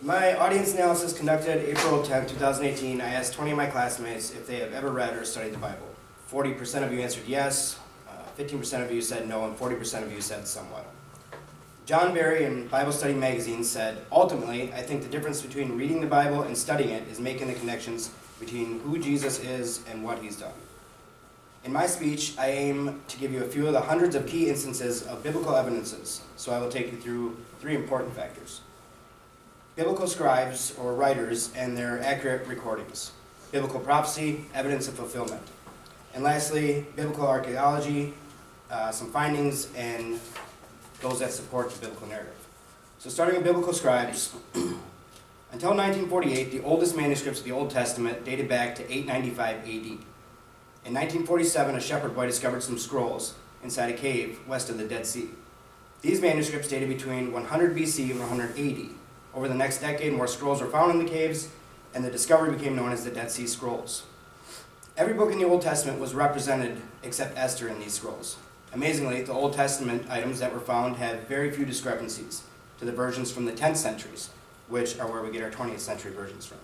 In my audience analysis conducted April 10, 2018, I asked 20 of my classmates if they have ever read or studied the Bible. 40% of you answered yes, 15% of you said no, and 40% of you said somewhat. John Barry in Bible Study Magazine said, "Ultimately, I think the difference between reading the Bible and studying it is making the connections between who Jesus is and what he's done." In my speech, I aim to give you a few of the hundreds of key instances of biblical evidences, so I will take you through three important factors. Biblical scribes or writers and their accurate recordings. Biblical prophecy, evidence of fulfillment. And lastly, biblical archaeology, some findings, and those that support the biblical narrative. So starting with biblical scribes, until 1948, the oldest manuscripts of the Old Testament dated back to 895 AD. In 1947, a shepherd boy discovered some scrolls inside a cave west of the Dead Sea. These manuscripts dated between 100 BC and 100 AD. Over the next decade, more scrolls were found in the caves, and the discovery became known as the Dead Sea Scrolls. Every book in the Old Testament was represented except Esther in these scrolls. Amazingly, the Old Testament items that were found have very few discrepancies to the versions from the 10th centuries, which are where we get our 20th century versions from.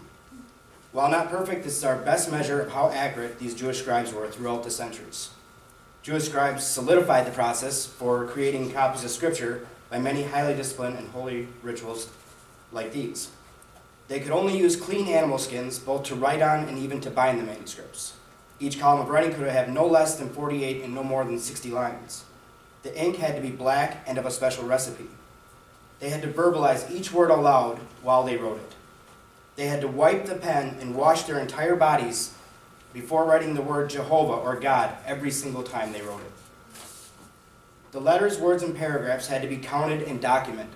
While not perfect, this is our best measure of how accurate these Jewish scribes were throughout the centuries. Jewish scribes solidified the process for creating copies of Scripture by many highly disciplined and holy rituals like these. They could only use clean animal skins both to write on and even to bind the manuscripts. Each column of writing could have no less than 48 and no more than 60 lines. The ink had to be black and of a special recipe. They had to verbalize each word aloud while they wrote it. They had to wipe the pen and wash their entire bodies before writing the word Jehovah or God every single time they wrote it. The letters, words, and paragraphs had to be counted and documented,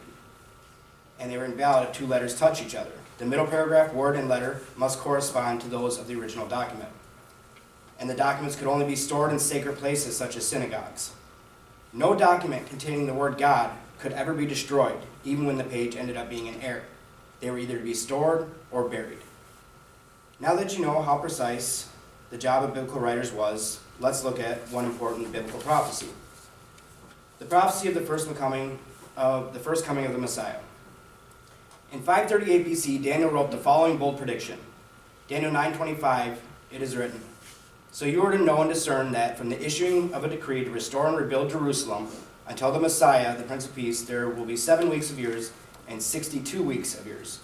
and they were invalid if two letters touch each other. The middle paragraph, word, and letter must correspond to those of the original document. And the documents could only be stored in sacred places such as synagogues. No document containing the word God could ever be destroyed, even when the page ended up being in error. They were either to be stored or buried. Now that you know how precise the job of biblical writers was, let's look at one important biblical prophecy. The prophecy of the first coming of the Messiah. In 538 BC, Daniel wrote the following bold prediction. Daniel 9:25, it is written, "So you are to know and discern that from the issuing of a decree to restore and rebuild Jerusalem until the Messiah, the Prince of Peace, there will be 7 weeks of years and 62 weeks of years."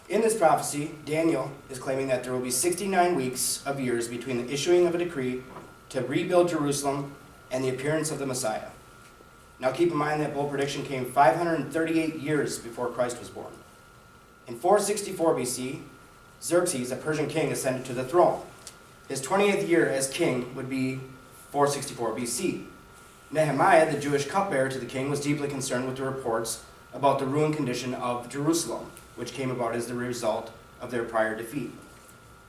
In this prophecy, Daniel is claiming that there will be 69 weeks of years between the issuing of a decree to rebuild Jerusalem and the appearance of the Messiah. Now keep in mind that bold prediction came 538 years before Christ was born. In 464 BC, Xerxes, a Persian king, ascended to the throne. His 20th year as king would be 464 BC. Nehemiah, the Jewish cupbearer to the king, was deeply concerned with the reports about the ruined condition of Jerusalem, which came about as the result of their prior defeat.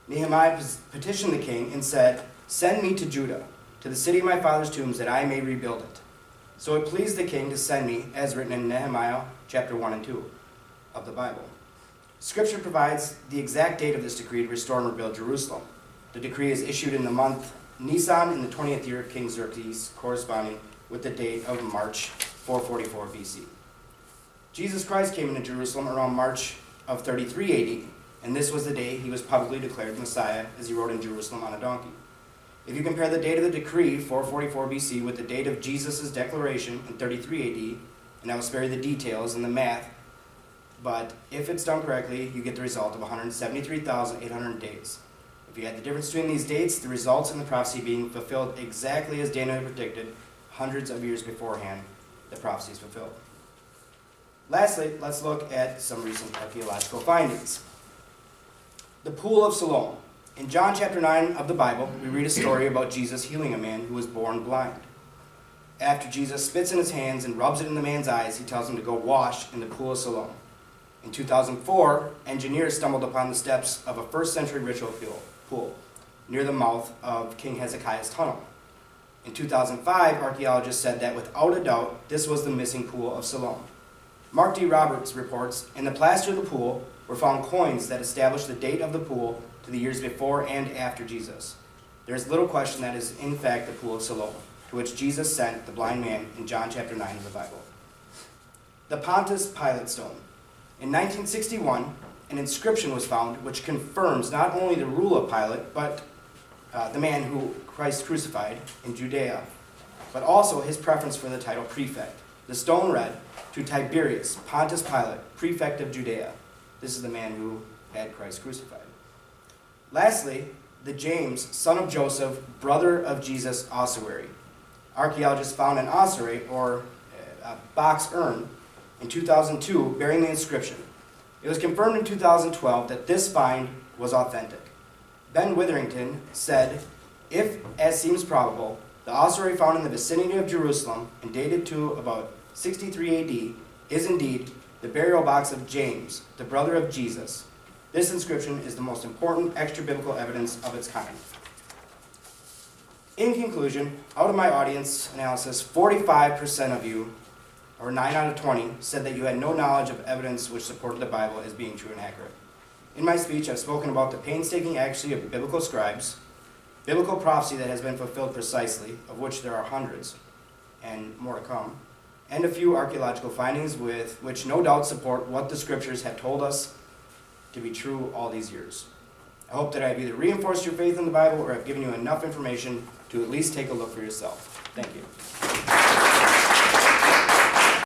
Nehemiah petitioned the king and said, "Send me to Judah, to the city of my father's tombs, that I may rebuild it." So it pleased the king to send me, as written in Nehemiah chapter 1 and 2 of the Bible. Scripture provides the exact date of this decree to restore and rebuild Jerusalem. The decree is issued in the month Nisan in the 20th year of King Xerxes, corresponding with the date of March 444 BC. Jesus Christ came into Jerusalem around March of 33 AD, and this was the day he was publicly declared Messiah as he rode in Jerusalem on a donkey. If you compare the date of the decree, 444 BC, with the date of Jesus' declaration in 33 AD, and I will spare you the details and the math, but if it's done correctly, you get the result of 173,800 days. If you add the difference between these dates, the results in the prophecy being fulfilled exactly as Daniel had predicted hundreds of years beforehand, the prophecy is fulfilled. Lastly, let's look at some recent archaeological findings. The Pool of Siloam. In John chapter 9 of the Bible, we read a story about Jesus healing a man who was born blind. After Jesus spits in his hands and rubs it in the man's eyes, he tells him to go wash in the Pool of Siloam. In 2004, engineers stumbled upon the steps of a first-century ritual pool near the mouth of King Hezekiah's tunnel. In 2005, archaeologists said that without a doubt, this was the missing Pool of Siloam. Mark D. Roberts reports, in the plaster of the pool were found coins that established the date of the pool to the years before and after Jesus. There is little question that is in fact the Pool of Siloam, to which Jesus sent the blind man in John chapter 9 of the Bible. The Pontius Pilate stone. In 1961, an inscription was found which confirms not only the rule of Pilate, but the man who Christ crucified in Judea, but also his preference for the title prefect. The stone read, "To Tiberius, Pontius Pilate, prefect of Judea." This is the man who had Christ crucified. Lastly, the James, son of Joseph, brother of Jesus ossuary. Archaeologists found an ossuary, or a box urn, in 2002 bearing the inscription. It was confirmed in 2012 that this find was authentic. Ben Witherington said, "If, as seems probable, the ossuary found in the vicinity of Jerusalem and dated to about 63 AD is indeed the burial box of James, the brother of Jesus, this inscription is the most important extra-biblical evidence of its kind." In conclusion, out of my audience analysis, 45% of you, or 9 out of 20, said that you had no knowledge of evidence which supported the Bible as being true and accurate. In my speech, I've spoken about the painstaking accuracy of biblical scribes, biblical prophecy that has been fulfilled precisely, of which there are hundreds, and more to come, and a few archaeological findings which no doubt support what the scriptures have told us to be true all these years. I hope that I've either reinforced your faith in the Bible or have given you enough information to at least take a look for yourself. Thank you.